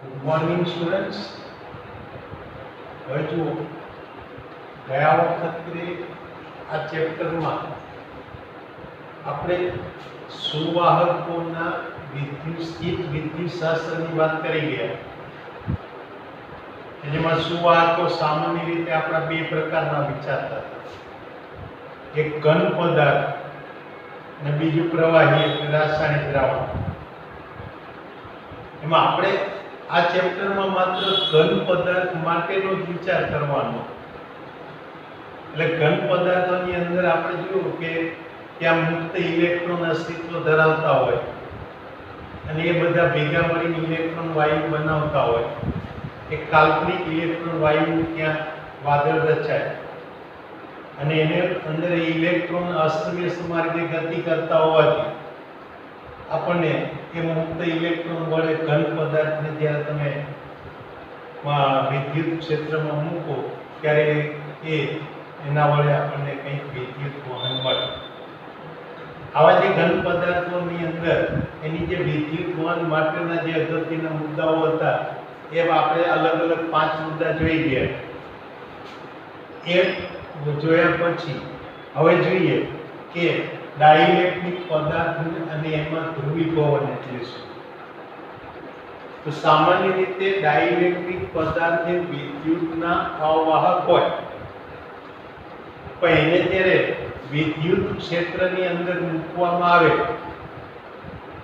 Good morning students. હવે જુઓ, ગયા વખતે આ ચેપ્ટરમાં આપણે સુવાહકોના સ્થિત વિદ્યુતશાસ્ત્રની વાત કરી ગયા. જેમાં સુવાહકો સામાન્ય રીતે આપણા બે પ્રકારના વિચારતા હતા. એક ઘન પદાર્થ અને બીજું પ્રવાહી એટલે રાસાયણિક દ્રાવણ. એમાં આપણે આ ચેપ્ટરમાં માત્ર ઘન પદાર્થ માટેનો જ વિચાર કરવાનો. એટલે ઘન પદાર્થોની અંદર આપણે જોયું કે ત્યાં મુક્ત ઇલેક્ટ્રોન અસ્તિત્વ ધરાવતા હોય અને એ બધા ભેગા મળીને ઇલેક્ટ્રોન વાયુ બનાવતા હોય. એક કાલ્પનિક ઇલેક્ટ્રોન વાયુ ત્યાં વાદળ રચાય અને એને અંદર ઇલેક્ટ્રોન અસ્તવ્યસ્ત માર્ગે ગતિ કરતા હોવાથી આપણને એ મુક્ત ઇલેક્ટ્રોન વડે ઘન પદાર્થને જ્યારે તમે વિદ્યુત ક્ષેત્રમાં મૂકો ત્યારે એના વડે આપણને કંઈક વિદ્યુત વહન મળે. આવા જે ઘન પદાર્થોની અંદર એની જે વિદ્યુત વહન માટેના જે અગત્યના મુદ્દાઓ હતા એ આપણે અલગ અલગ 5 મુદ્દા જોઈ ગયા. એ જોયા પછી હવે જોઈએ કે ડાઇલેક્ટ્રિક પદાર્થ અને એમાં ધ્રુવીભવન એટલે શું. તો સામાન્ય રીતે ડાઇલેક્ટ્રિક પદાર્થ એ વિદ્યુતના અવાહક હોય, પણ એને જ્યારે વિદ્યુત ક્ષેત્રની અંદર મૂકવામાં આવે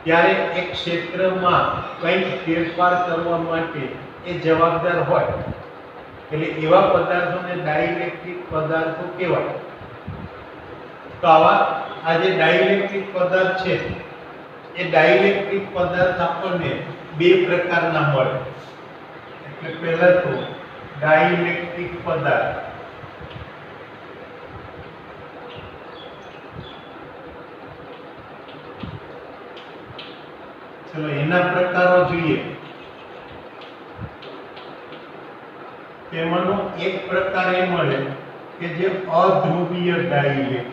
ત્યારે એક ક્ષેત્રમાં કંઈક ફેરફાર કરવા માટે એ જવાબદાર હોય. એટલે એવા પદાર્થોને ડાઇલેક્ટ્રિક પદાર્થો કહેવાય. તો આ જે ડાઇલેક્ટ્રિક પદાર્થ છે એ ડાઇલેક્ટ્રિક પદાર્થ આપણને બે પ્રકારના મળે. એટલે પહેલા તો ડાઇલેક્ટ્રિક પદાર્થ. ચલો એના પ્રકારો જોઈએ. તેમાંનો એક પ્રકાર એ મળે કે જે અધ્રુવીય ડાઇલેક્ટ્રિક.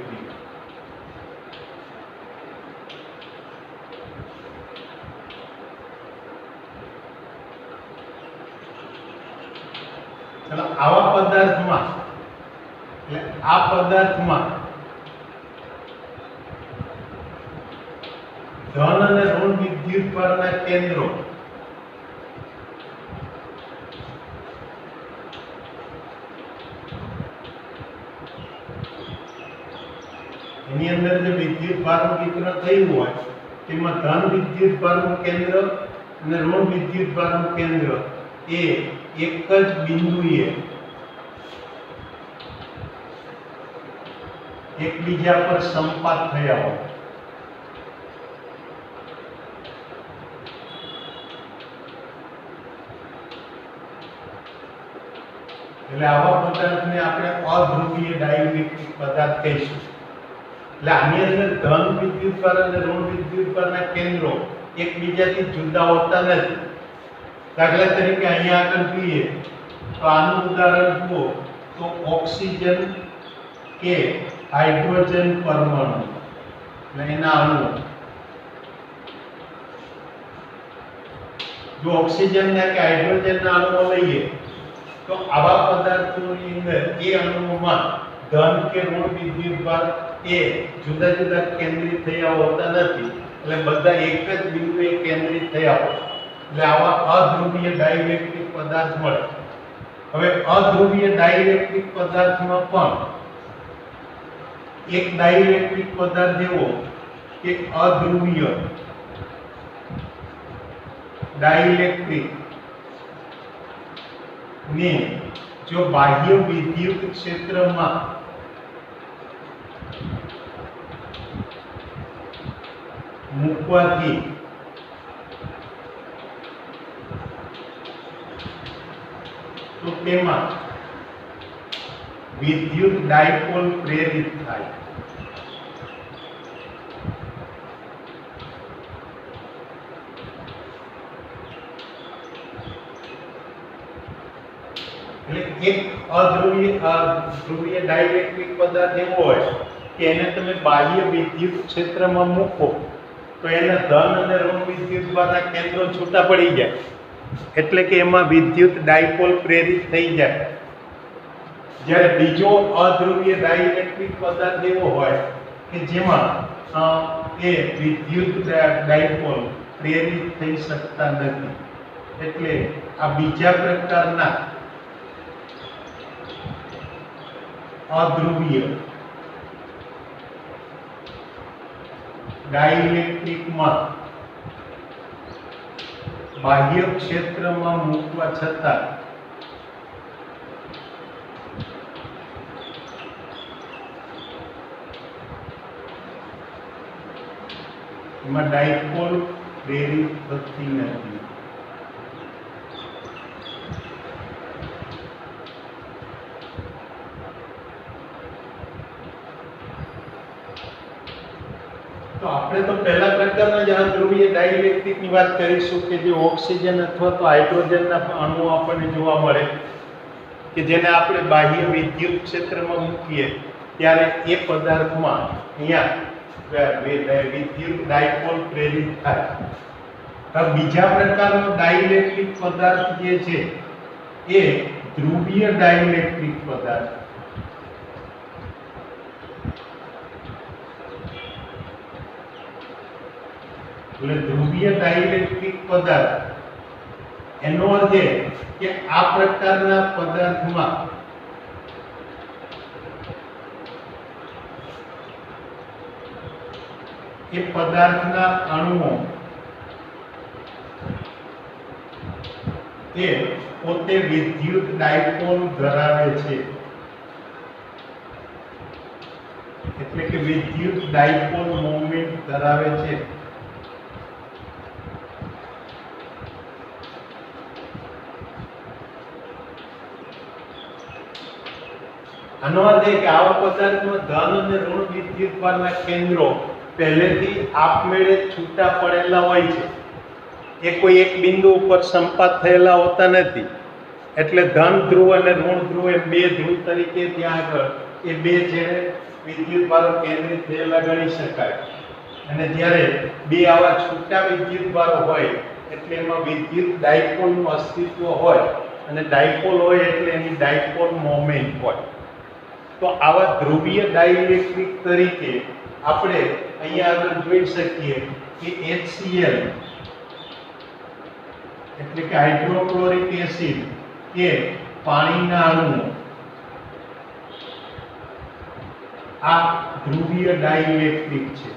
ચલો આવા પદાર્થમાં એટલે આ પદાર્થમાં ધન અને ઋણ વિદ્યુતભારના કેન્દ્રો એની અંદર જે વિદ્યુતભારનું વિતરણ થયું હોય તેમાં ધન વિદ્યુતભારનું કેન્દ્ર અને ઋણ વિદ્યુતભારનું કેન્દ્ર એ એક જ બિંદુએ એકબીજા પર સંપાત થયા હોય. એટલે આવા પદાર્થને આપણે અધ્રુવીય ડાઇલેક્ટ્રિક પદાર્થ કહીશું. એટલે આની અંદર ધન વિદ્યુતભાર અને ઋણ વિદ્યુતભારના કેન્દ્રો એકબીજાથી જુદા હોતા નથી. દાખલા તરીકે અહીંયા આગળ જોઈએ તો આનું ઉદાહરણ જુઓ તો ઓક્સિજન કે હાઇડ્રોજન પરમાણુ એટલે એના અણુઓ. જો ઓક્સિજનના કે હાઇડ્રોજનના અણુઓ લઈએ તો આવા પદાર્થોની અંદર એ અણુઓમાં ધન કે ઋણ વિદ્યુતભાર એ જુદા જુદા કેન્દ્રિત થયા હોતા નથી. એટલે બધા એક જ બિંદુએ કેન્દ્રિત થયા હોય. એટલે આવા અધ્રુવીય ડાઇલેક્ટ્રિક પદાર્થ મળે. હવે અધ્રુવીય ડાઇલેક્ટ્રિક પદાર્થમાં પણ એક ડાઇલેક્ટ્રિક પદાર્થ એવો કે અધ્રુવીય ડાઇલેક્ટ્રિક ને જો બાહ્ય વિદ્યુત ક્ષેત્રમાં મૂકવાથી તો તેમાં વિદ્યુત ડાયપોલ પ્રેરિત થાય. એટલે એક ધ્રુવીય ડાઇલેક્ટ્રિક પદાર્થ એવો હોય કે એને તમે બાહ્ય વિદ્યુત ક્ષેત્રમાં મૂકો તો એના ધન અને ઋણ વિદ્યુતભારના કેન્દ્રો છૂટા પડી જાય. એટલે કે એમાં વિદ્યુત ડાયપોલ પ્રેરિત થઈ જાય. જ્યારે બીજો અધ્રુવીય ડાઇલેક્ટ્રિક પદાર્થ એવો હોય કે જેમાં એ વિદ્યુત ડાયપોલ પ્રેરિત થઈ શકતા નથી. એટલે આ બીજા પ્રકારના અધ્રુવીય ડાઇલેક્ટ્રિકમાં બાહ્ય ક્ષેત્રમાં મૂકવા છતાં એમાં ડાયપોલ પ્રેરિત થતી નથી. તો આપણે તો પહેલા પ્રકારના જ અધ્રુવીય ડાઇલેક્ટ્રિકની વાત કરીશું કે જે ઓક્સિજન અથવા તો હાઇડ્રોજનના અણુઓ આપણને જોવા મળે કે જેને આપણે બાહ્ય વિદ્યુત ક્ષેત્રમાં મૂકીએ ત્યારે એ પદાર્થમાં અહીંયા વિદ્યુત ડાયપોલ પ્રેરિત થાય. તો બીજા પ્રકારનો ડાઇલેક્ટ્રિક પદાર્થ જે છે એ ધ્રુવીય ડાઇલેક્ટ્રિક પદાર્થ. એટલે ધ્રુવીય ડાઇલેક્ટ્રિક પદાર્થ એનો અર્થ એ કે આ પ્રકારના પદાર્થમાં એ પદાર્થના અણુઓ એ પોતે વિદ્યુત ડાયપોલ ધરાવે છે. એટલે કે વિદ્યુત ડાયપોલ મોમેન્ટ ધરાવે છે. આનો અર્થ એ કે આવા પદાર્થમાં ધન અને ઋણ વિદ્યુતભારના કેન્દ્રો પહેલેથી આપમેળે છૂટા પડેલા હોય છે. એ કોઈ એક બિંદુ ઉપર સંપાત થયેલા હોતા નથી. એટલે ધન ધ્રુવ અને ઋણ ધ્રુવ એ બે ધ્રુવ તરીકે ત્યાં આગળ એ બે છે વિદ્યુતભારો કેન્દ્રિત થયેલા ગણી શકાય. અને જ્યારે બે આવા છૂટા વિદ્યુતભારો હોય એટલે એમાં વિદ્યુત ડાયપોલનું અસ્તિત્વ હોય અને ડાયપોલ હોય એટલે એની ડાયપોલ મોમેન્ટ હોય. તો આવા ધ્રુવીય ડાઇલેક્ટ્રિક તરીકે આપણે અહીંયા આગળ જોઈ શકીએ કે HCl એટલે કે હાઇડ્રોક્લોરિક એસિડ કે પાણીના અણુઓ આ ધ્રુવીય ડાઇલેક્ટ્રિક છે.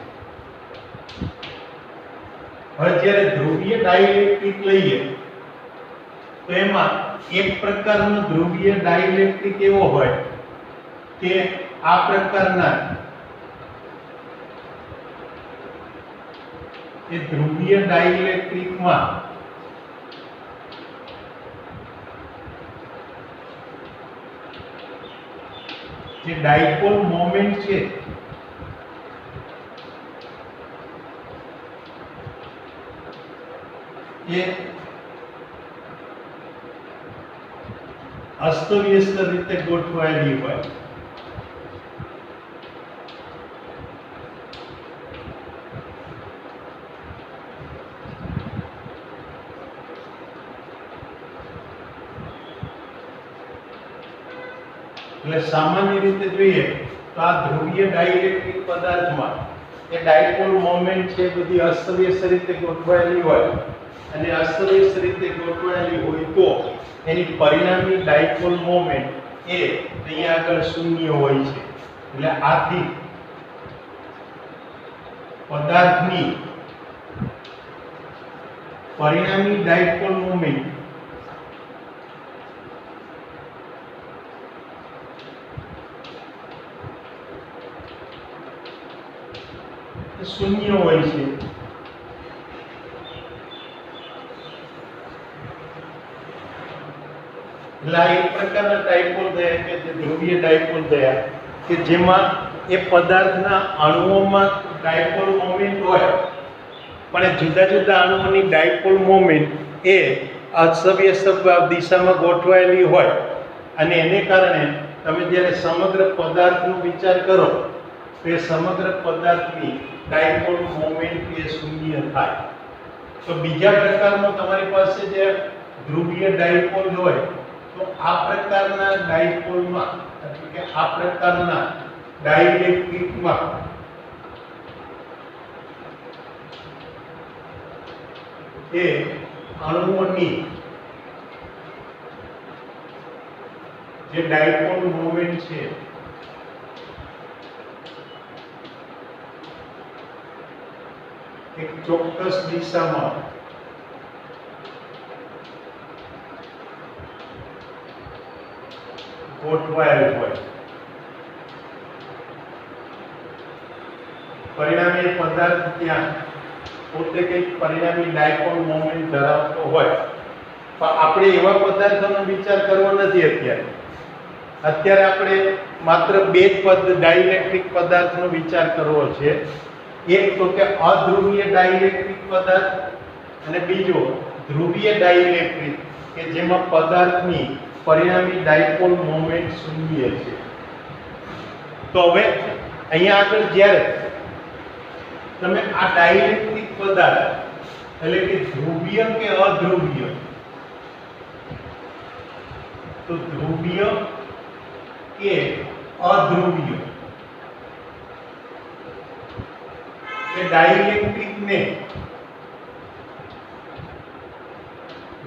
હવે જ્યારે ધ્રુવીય ડાઇલેક્ટ્રિક લઈએ તો એમાં એક પ્રકારનો ધ્રુવીય ડાઇલેક્ટ્રિક એવો હોય કે આ પ્રકારના એ ધ્રુવીય ડાઇલેક્ટ્રિકમાં જે ડાયપોલ મોમેન્ટ છે એ અસ્તવ્યસ્ત રીતે ગોઠવાયેલી હોય. એટલે સામાન્ય રીતે જોઈએ તો આ ધ્રુવીય ડાઇલેક્ટ્રિક પદાર્થમાં એ ડાયપોલ મોમેન્ટ છે બધી અસ્તવ્યસ્ત રીતે ગોઠવાયેલી હોય અને અસ્તવ્યસ્ત રીતે ગોઠવાયેલી હોય તો એની પરિણામી ડાયપોલ મોમેન્ટ એ અહીંયા આગળ શૂન્ય હોય છે. એટલે આથી પદાર્થની પરિણામી ડાયપોલ મોમેન્ટ શૂન્ય હોય છે. એટલે આ એક પ્રકારના ડાયપોલ થયા કે જે ધ્રુવીય ડાયપોલ થયા કે જેમાં એ પદાર્થના અણુઓમાં ડાયપોલ મોમેન્ટ હોય પણ એ જુદા જુદા અણુઓની ડાયપોલ મોમેન્ટ એ અસ્તવ્યસ્ત દિશામાં ગોઠવાયેલી હોય અને એને કારણે તમે જ્યારે સમગ્ર પદાર્થનો વિચાર કરો તો એ સમગ્ર પદાર્થની ડાયપોલ મોમેન્ટ એ શૂન્ય થાય. તો બીજા પ્રકારનો તમારી પાસે જે ધ્રુવીય ડાયપોલ હોય તો આ પ્રકારના ડાયપોલમાં એટલે કે આ પ્રકારના ડાઇલેક્ટ્રિકમાં એ અણુઓની જે ડાયપોલ મોમેન્ટ છે એક ચોક્કસ દિશામાં ગોઠવાયેલ હોય, પરિણામે પદાર્થ ત્યાં પોતે કંઈક પરિણામી ડાયપોલ મોમેન્ટ ધરાવતો હોય. પણ આપણે એવા પદાર્થોનો વિચાર કરવો નથી અત્યારે આપણે માત્ર બે જ ડાઇલેક્ટ્રિક પદાર્થનો વિચાર કરવો છે. એક તો કે અધ્રુવીય ડાઇલેક્ટ્રિક પદાર્થ અને બીજો ધ્રુવીય ડાઇલેક્ટ્રિક કે જેમાં પદાર્થની પરિણામી ડાયપોલ મોમેન્ટ શૂન્ય છે. તો હવે અહીંયા આગળ જ્યારે તમે આ ડાઇલેક્ટ્રિક પદાર્થ એટલે કે ધ્રુવીય કે અધ્રુવીય, તો ધ્રુવીય કે અધ્રુવીય કે ડાઇલેક્ટ્રિક ને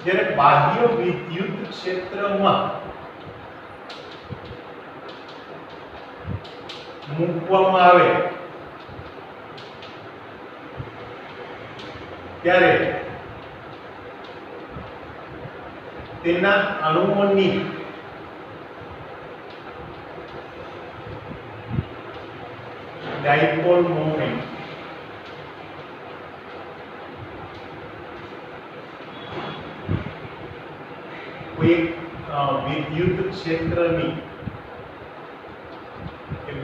જ્યારે બાહ્ય વિદ્યુત ક્ષેત્રમાં મૂકવામાં આવે ત્યારે તેના અણુઓની ડાયપોલ મોમેન્ટ કોઈ વિદ્યુત ક્ષેત્રની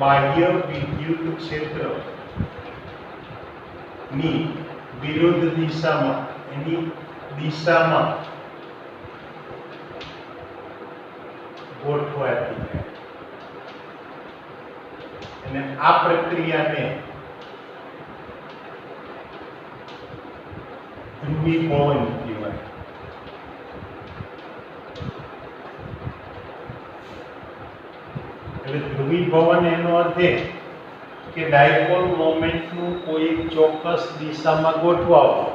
બાહ્ય વિદ્યુત ક્ષેત્રની વિરુદ્ધ દિશામાં એની દિશામાં ગોઠવાતી જાય અને આ પ્રક્રિયાને ધ્રુવીભવન કહેવાય. એટલે ધ્રુવીભવન એનો અર્થ એ કે ડાયપોલ મોમેન્ટનું કોઈ ચોક્કસ દિશામાં ગોઠવાવો,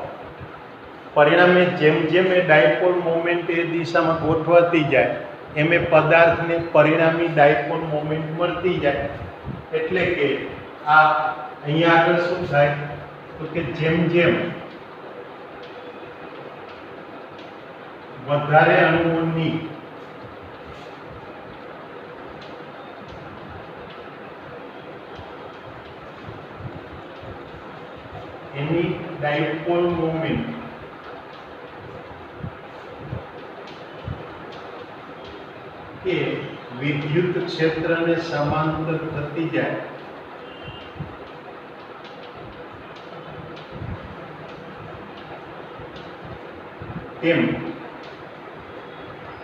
પરિણામે જેમ જેમ એ ડાયપોલ મોમેન્ટ એ દિશામાં ગોઠવાતી જાય એમ એ પદાર્થને પરિણામી ડાયપોલ મોમેન્ટ મળતી જાય. એટલે કે આ અહીંયા આગળ શું થાય તો કે જેમ જેમ વધારે અણુઓની એની ડાયપોલ મોમેન્ટ કે વિદ્યુત ક્ષેત્રને સમાંતર થતી જાય તેમ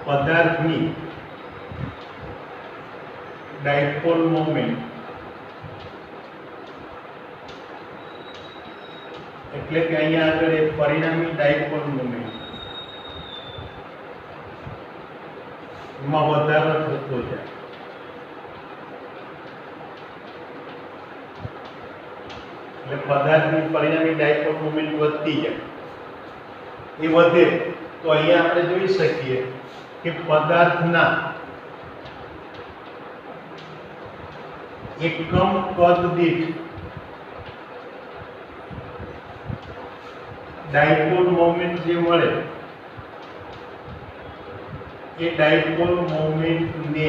પદાર્થની ડાયપોલ મોમેન્ટ એટલે કે અહીંયા આગળ એક પરિણામી ડાયપોલ મોમેન્ટ માં વધારો થતો જાય. એટલે પદાર્થની પરિણામી ડાયપોલ મોમેન્ટ વધતી જાય. એ વધે તો અહીંયા આપણે જોઈ શકીએ કે પદાર્થના એકમ કદ દીઠ ડાયપોલ મોમેન્ટ જે મળે એ ડાયપોલ મોમેન્ટને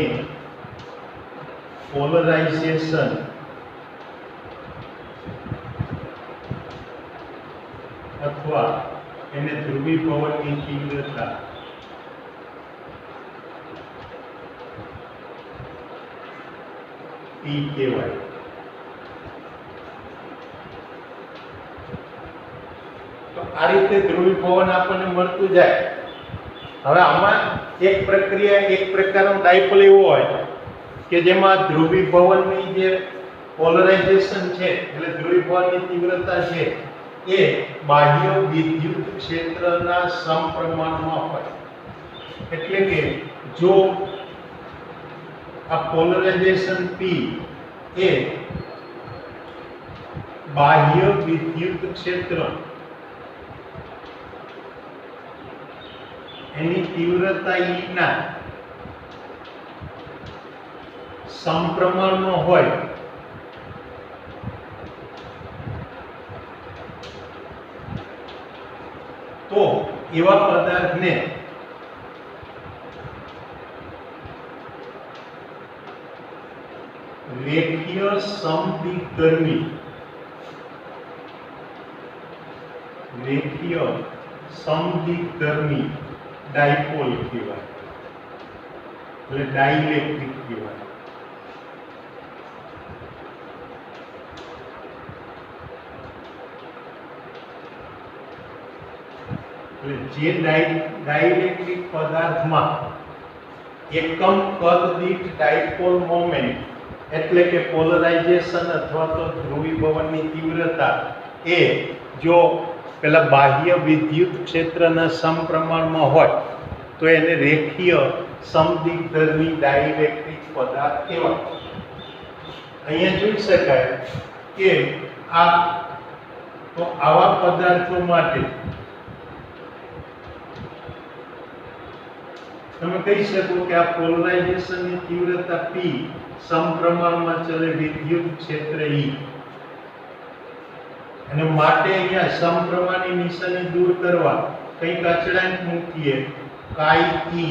પોલરાઇઝેશન અથવા એને ધ્રુવીભવનની તીવ્રતા P કહેવાય. તો આ રીતે ધ્રુવીભવન આપણને મળતું જાય. હવે આમાં એક પ્રક્રિયા એક પ્રકારનો ડાયપોલ એવો હોય કે જેમાં ધ્રુવીભવનની જે પોલરાઇઝેશન છે એટલે ધ્રુવીભવનની તીવ્રતા છે એ બાહ્ય વિદ્યુત ક્ષેત્રના સમપ્રમાણમાં હોય. એટલે કે જો આ પોલરાઇઝેશન P એ બાહ્ય વિદ્યુત ક્ષેત્ર એની તીવ્રતા E ના સમપ્રમાણમાં હોય તો એવા પદાર્થને રેખીય સમદ્વિધર્મી ડાયપોલ કહેવાય, એટલે ડાઇલેક્ટ્રિક કહેવાય. એટલે જે ડાઇલેક્ટ્રિક પદાર્થમાં એકમ કદ દીઠ ડાયપોલ મોમેન્ટ એટલે કે પોલરાઇઝેશન અથવા તો ધ્રુવીભવનની તીવ્રતા એ જો પેલા બાહ્ય વિદ્યુત ક્ષેત્રના સમપ્રમાણમાં હોય તો એને રેખીય સમદ્વિધર્મી ડાઇલેક્ટ્રિક પદાર્થ કહેવાય. અહીંયા જોઈ શકાય કે આવા પદાર્થો માટે તમે કહી શકો કે આ પોલરાઇઝેશનની તીવ્રતા P સમપ્રમાણમાં ચલે વિદ્યુત ક્ષેત્ર E, અને માટે અહીંયા સમપ્રમાણની નિશાની દૂર કરવા કંઈક અચળાંક મૂકીએ કાઈ E,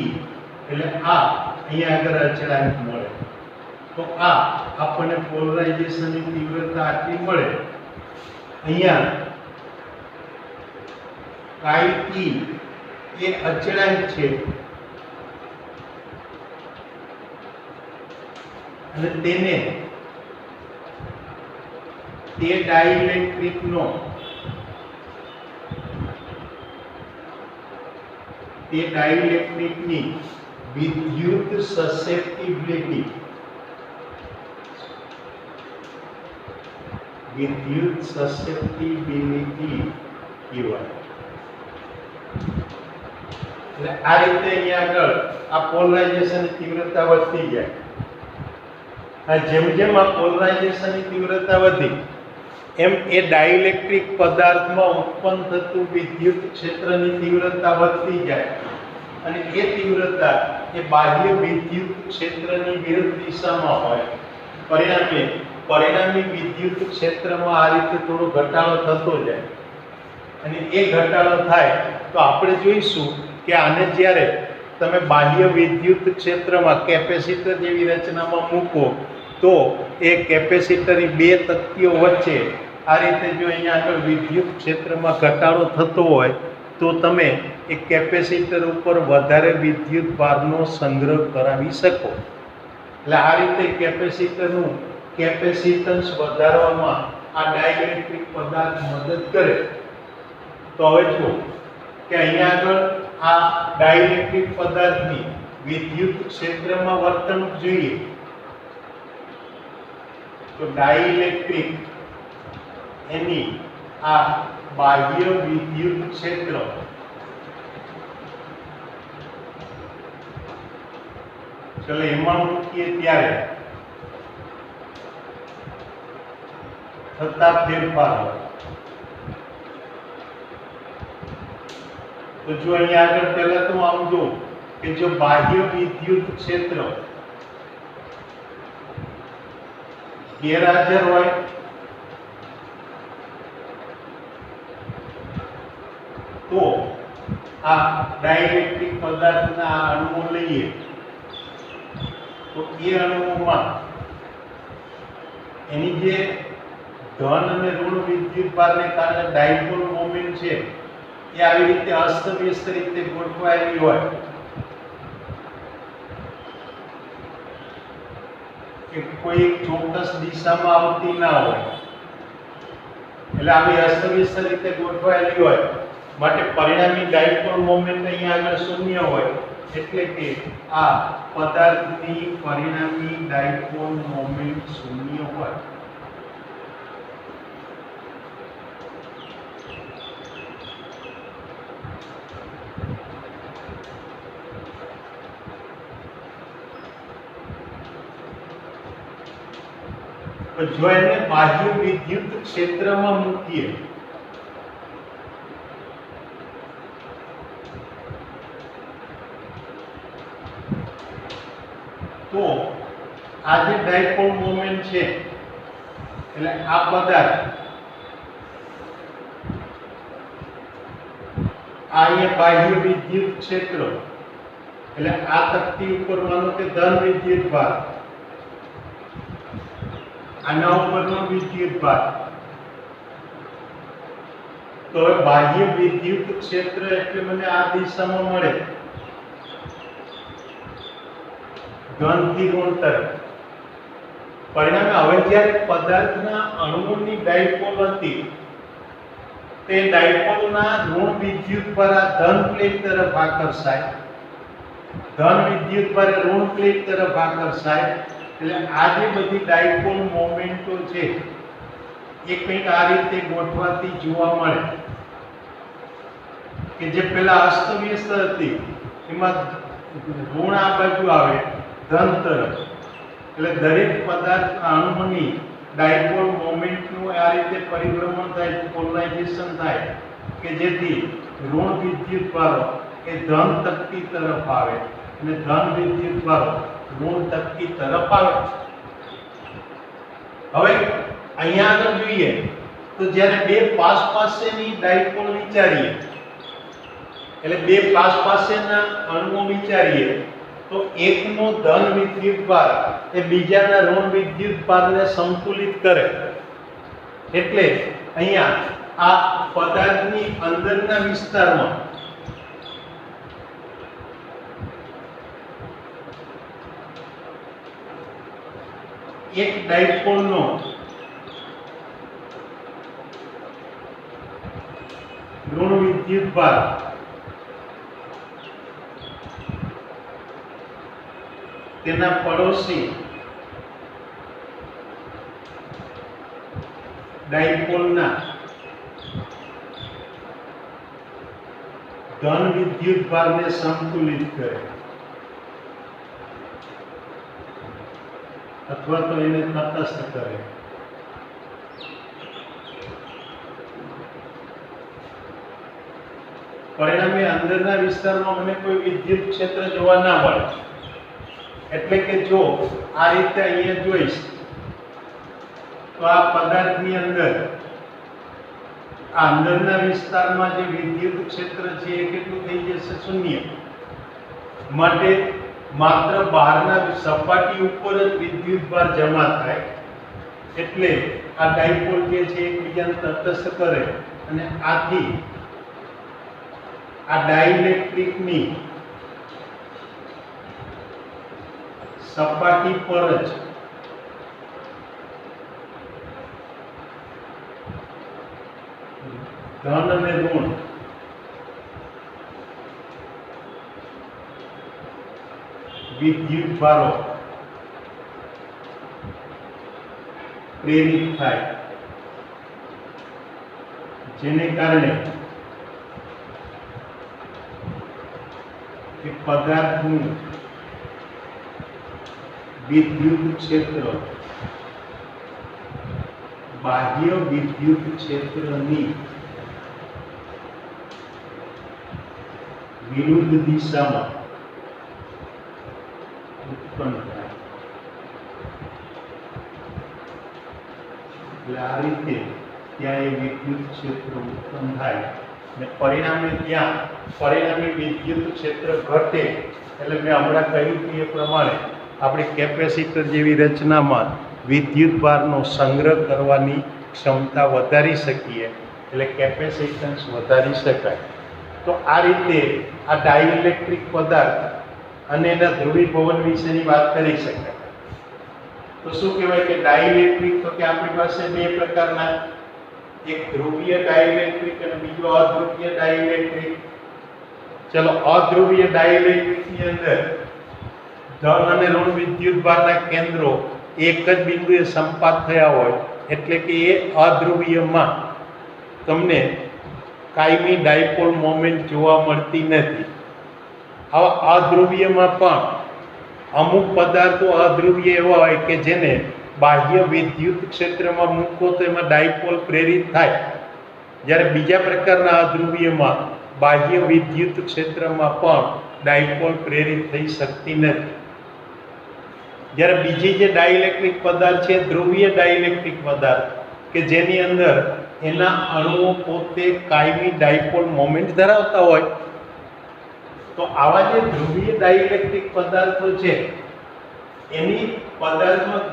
એટલે અહીંયા આગળ અચળાંક મળે. તો આપણને પોલરાઇઝેશનની તીવ્રતા આટલી મળે. અહીંયા કાઈ E એ અચળાંક છે અને તેને તે ડાઇલેક્ટ્રિકની વિદ્યુત સસેપ્ટિબિલિટી કહેવાય. એટલે આ રીતે અહીંયા આગળ આ પોલરાઇઝેશનની તીવ્રતા વધતી જાય. જેમ જેમ આ પોલરાઇઝેશનની તીવ્રતા વધી એમ એ ડાઇલેક્ટ્રિક પદાર્થમાં ઉત્પન્ન થતું વિદ્યુત ક્ષેત્રની તીવ્રતા વધતી જાય અને એ તીવ્રતા એ બાહ્ય વિદ્યુત ક્ષેત્રની વિરુદ્ધ દિશામાં હોય. પરિણામી વિદ્યુત ક્ષેત્રમાં આ રીતે થોડો ઘટાડો થતો જાય અને એ ઘટાડો થાય તો આપણે જોઈશું કે આને જ્યારે તમે બાહ્ય વિદ્યુત ક્ષેત્રમાં કેપેસિટર જેવી રચનામાં મૂકો તો એ કેપેસિટરની બે તકતીઓ વચ્ચે આ રીતે જો અહીંયા આગળ વિદ્યુત ક્ષેત્રમાં ઘટાડો થતો હોય તો તમે એ કેપેસિટર ઉપર વધારે વિદ્યુત ભારનો સંગ્રહ કરાવી શકો. એટલે આ રીતે કેપેસિટરનું કેપેસિટન્સ વધારવામાં આ ડાઇલેક્ટ્રિક પદાર્થ મદદ કરે. તો હવે જુઓ કે અહીંયા આગળ આ ડાઇલેક્ટ્રિક પદાર્થની વિદ્યુત ક્ષેત્રમાં વર્તણૂક જોઈએ તો ડાઇલેક્ટ્રિક એની આ બાહ્ય વિદ્યુત ક્ષેત્ર ચલો એમાં મૂકીએ ત્યારે થતા ફેરફારો. તો જો અહીંયા આગળ પહેલા તો આમ જો કે જો બાહ્ય વિદ્યુત ક્ષેત્ર ગેરહાજર હોય તો આ ડાઇલેક્ટ્રિક પદાર્થના આ અણુઓ લઈએ તો એ અણુઓમાં એની જે ધન અને ઋણ વિદ્યુત ભારને કારણે ડાયપોલ મોમેન્ટ છે એ આવી રીતે અસ્તવ્યસ્ત રીતે ગોઠવાયેલી હોય કે કોઈ એક ચોક્કસ દિશામાં આવતી ના હોય, એટલે આવી અસ્તવ્યસ્ત રીતે ગોઠવાયેલી હોય માટે પરિણામી ડાયપોલ મોમેન્ટ અહીંયા આગળ શૂન્ય હોય એટલે કે આ પદાર્થની પરિણામી ડાયપોલ મોમેન્ટ શૂન્ય હોય. તો જો એને બાહ્ય વિદ્યુત ક્ષેત્રમાં મૂકીએ તો આ જે ડાયપોલ મોમેન્ટ છે એટલે આ પદાર્થ આ અહીંયા બાહ્ય વિદ્યુત ક્ષેત્ર એટલે આ તકતી ઉપર માનો કે ધન વિદ્યુત ભાર, આના ઉપરનો વિદ્યુત ભાર, તો હવે બાહ્ય વિદ્યુત ક્ષેત્ર એટલે મને આ દિશામાં મળે ઘનથી ઋણ તરફ. પરિણામે હવે જ્યારે પદાર્થના અણુઓની ડાયપોલ હતી તે ડાયપોલના ઋણ વિદ્યુત ભાર ધન પ્લેટ તરફ આકર્ષાય, ધન વિદ્યુત ભાર ઋણ પ્લેટ તરફ આકર્ષાય. એટલે આ જે બધી ડાયપોલ મોમેન્ટો છે એ કંઈક આ રીતે ગોઠવાતી જોવા મળે કે જે પેલા અસ્તવ્યસ્ત હતી એમાં ઋણ આ બાજુ આવે ધન તરફ. એટલે દરેક પદાર્થ અણુની ડાયપોલ મોમેન્ટનું આ રીતે પરિભ્રમણ થાય, પોલરાઇઝેશન થાય કે જેથી ઋણ વિદ્યુત ભારો એ ધન તકતી તરફ આવે અને ધન વિદ્યુત ભારો ઋણ તકતી તરફ આવે. હવે અહીંયા આગળ જોઈએ તો જ્યારે બે પાસ પાસેની ડાયપોલ વિચારીએ એટલે બે પાસ પાસેના અણુઓ વિચારીએ તો એકનો ધન વિદ્યુત ભાર એ બીજાના ઋણ વિદ્યુત ભારને સંતુલિત કરે. એટલે અહીંયા આ પદાર્થની અંદરના વિસ્તારમાં એક ડાયપોલનો ઋણ વિદ્યુત ભાર તેના પડોશી ડાયપોલના ધન વિદ્યુત ભારને સંતુલિત કરે અથવા તો એને તટસ્થ કરે. પરિણામે અંદરના વિસ્તારમાં મને કોઈ વિદ્યુત ક્ષેત્ર જોવા ના મળે. એટલે કે જો આ રીતે અહીંયા જોઈશ તો આ પદાર્થની અંદર આ અંદરના વિસ્તારમાં જે વિદ્યુત ક્ષેત્ર છે એ કેટલું થઈ જશે? શૂન્ય. માટે માત્ર બહારના સપાટી ઉપર જ વિદ્યુત ભાર જમા થાય. એટલે આ ડાયપોલ જે છે એકબીજાને તટસ્થ કરે અને આથી આ ડાઇલેક્ટ્રિકની સપાટી પર જ ધન અને ઋણ વિદ્યુત ભારો પ્રેરિત થાય, જેને કારણે એ પદાર્થનું વિદ્યુત ક્ષેત્ર બાહ્ય વિદ્યુત ક્ષેત્રની વિરુદ્ધ દિશામાં ઉત્પન્ન થાય. એટલે આ રીતે ત્યાં એ વિદ્યુત ક્ષેત્ર ઉત્પન્ન થાય અને પરિણામે ત્યાં પરિણામી વિદ્યુત ક્ષેત્ર ઘટે. એટલે મેં હમણાં કહ્યું કે એ પ્રમાણે આપણે કેપેસિટર જેવી રચનામાં વિદ્યુત ભારનો સંગ્રહ કરવાની ક્ષમતા વધારી શકીએ, એટલે કેપેસિટન્સ વધારી શકાય. તો આ રીતે આ ડાઇલેક્ટ્રિક પદાર્થ અને એના ધ્રુવીભવન વિશેની વાત કરી શકાય. તો શું કહેવાય કે ડાઇલેક્ટ્રિક, તો કે આપણી પાસે બે પ્રકારના, એક ધ્રુવીય ડાઇલેક્ટ્રિક અને બીજો અધ્રુવીય ડાઇલેક્ટ્રિક. ચલો, અધ્રુવીય ડાઇલેક્ટ્રિકની અંદર ધન અને ઋણ વિદ્યુત ભારના કેન્દ્રો એક જ બિંદુએ સંપાત થયા હોય, એટલે કે એ અધ્રુવીયમાં તમને કાયમી ડાયપોલ મોમેન્ટ જોવા મળતી નથી. આવા અધ્રુવીયમાં પણ અમુક પદાર્થો અધ્રુવીય એવા હોય કે જેને બાહ્ય વિદ્યુત ક્ષેત્રમાં મૂકો તો એમાં ડાયપોલ પ્રેરિત થાય, જ્યારે બીજા પ્રકારના અધ્રુવીયમાં બાહ્ય વિદ્યુત ક્ષેત્રમાં પણ ડાયપોલ પ્રેરિત થઈ શકતી નથી. જ્યારે બીજી જે ડાઇલેક્ટ્રિક પદાર્થ છે ધ્રુવીય ડાઇલેક્ટ્રિક પદાર્થ કે જેની અંદર એના અણુઓ પોતે કાયમી ડાયપોલ મોમેન્ટ ધરાવતા હોય, તો આવા જે ધ્રુવીય ડાઇલેક્ટ્રિક પદાર્થો છે એની પદાર્થમાં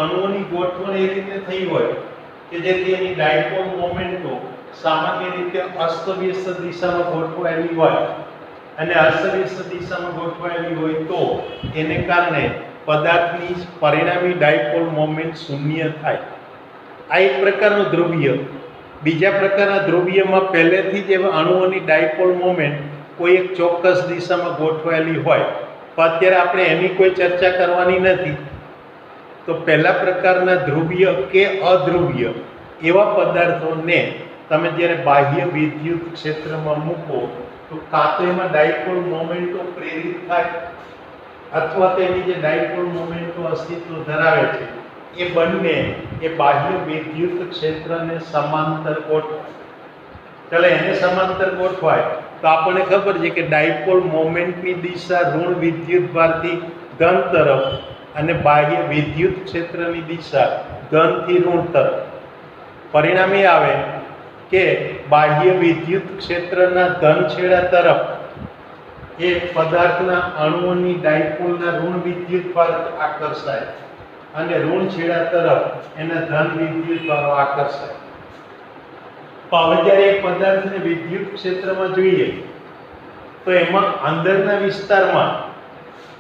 અણુઓની ગોઠવણ એ રીતે થઈ હોય કે જેથી એની ડાયપોલ મોમેન્ટો સામાન્ય રીતે અસ્તવ્યસ્ત દિશામાં ગોઠવાયેલી હોય, અને અસ્તવ્યસ્ત દિશામાં ગોઠવાયેલી હોય તો એને કારણે પદાર્થની પરિણામી ડાયપોલ મોમેન્ટ શૂન્ય થાય. આ એક પ્રકારનું ધ્રુવીય. બીજા પ્રકારના ધ્રુવીયમાં પહેલેથી જ એવા અણુઓની ડાયપોલ મોમેન્ટ કોઈ એક ચોક્કસ દિશામાં ગોઠવાયેલી હોય, પણ અત્યારે આપણે એની કોઈ ચર્ચા કરવાની નથી. તો પહેલા પ્રકારના ધ્રુવીય કે અધ્રુવીય એવા પદાર્થોને તમે જ્યારે બાહ્ય વિદ્યુત ક્ષેત્રમાં મૂકો તો કાં તો એમાં ડાયપોલ મોમેન્ટો પ્રેરિત થાય, અથવા તેની જે ડાયપોલ મોમેન્ટો અસ્તિત્વ ધરાવે છે એ બંને એ બાહ્ય વિદ્યુત ક્ષેત્રને સમાંતર ગોઠવાય. ચાલો એને સમાંતર ગોઠવાય તો આપણને ખબર છે કે ડાયપોલ મોમેન્ટની દિશા ઋણ વિદ્યુત ભારથી ધન તરફ અને બાહ્ય વિદ્યુત ક્ષેત્રની દિશા ધનથી ઋણ તરફ. પરિણામે આવે કે બાહ્ય વિદ્યુત ક્ષેત્રના ધન છેડા તરફ એ પદાર્થના અણુઓની ડાયપોલના ઋણ વિદ્યુત ભાર આકર્ષાય અને ઋણ છેડા તરફ એના ધન વિદ્યુત ભારો આકર્ષાય. હવે જ્યારે એ પદાર્થને વિદ્યુત ક્ષેત્રમાં જોઈએ તો એમાં અંદરના વિસ્તારમાં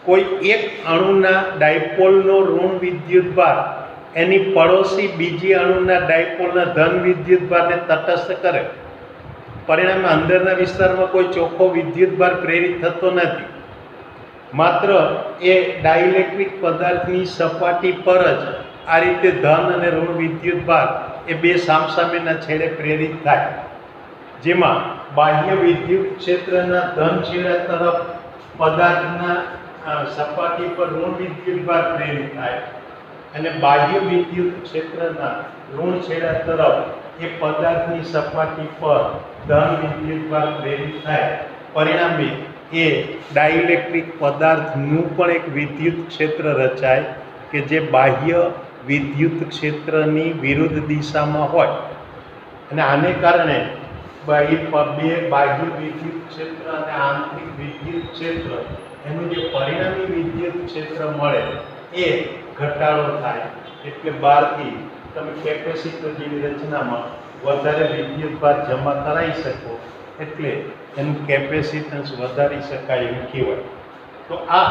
કોઈ એક અણુના ડાયપોલનો ઋણ વિદ્યુત ભાર એની પડોશી બીજી અણુના ડાયપોલના ધન વિદ્યુત ભારને તટસ્થ કરે. પરિણામે અંદરના વિસ્તારમાં કોઈ ચોખ્ખો વિદ્યુત ભાર પ્રેરિત થતો નથી. માત્ર એ ડાઇલેક્ટ્રિક પદાર્થની સપાટી પર જ આ રીતે ધન અને ઋણ વિદ્યુત ભાર એ બે સામસામેના છેડે પ્રેરિત થાય, જેમાં બાહ્ય વિદ્યુત ક્ષેત્રના ધન છેડા તરફ પદાર્થના સપાટી પર ઋણ વિદ્યુત ભાર પ્રેરિત થાય અને બાહ્ય વિદ્યુત ક્ષેત્રના ઋણ છેડા તરફ એ પદાર્થની સપાટી પર ધન વિદ્યુત ભાર પ્રેરિત થાય. પરિણામે એ ડાઇલેક્ટ્રિક પદાર્થનું પણ એક વિદ્યુત ક્ષેત્ર રચાય કે જે બાહ્ય વિદ્યુત ક્ષેત્રની વિરુદ્ધ દિશામાં હોય, અને આને કારણે બે બાહ્ય વિદ્યુત ક્ષેત્ર અને આંતરિક વિદ્યુત ક્ષેત્ર એનું જે પરિણામી વિદ્યુત ક્ષેત્ર મળે એ ઘટાડો થાય. એટલે બહારથી તમે કેપેસિટર જેવી રચનામાં વધારે વિદ્યુત ભાર જમા કરાવી શકો, એટલે એનું કેપેસિટન્સ વધારી શકાય એવું કહેવાય. તો આ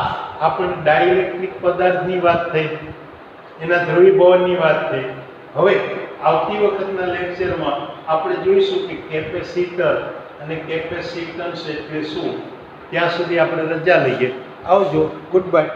આપણે ડાઇલેક્ટ્રિક પદાર્થની વાત થઈ, એના ધ્રુવીભવનની વાત થઈ. હવે આવતી વખતના લેક્ચરમાં આપણે જોઈશું કે કેપેસિટર અને કેપેસિટન્સ એટલે શું. ત્યાં સુધી આપણે રજા લઈએ. આવજો. Good bye.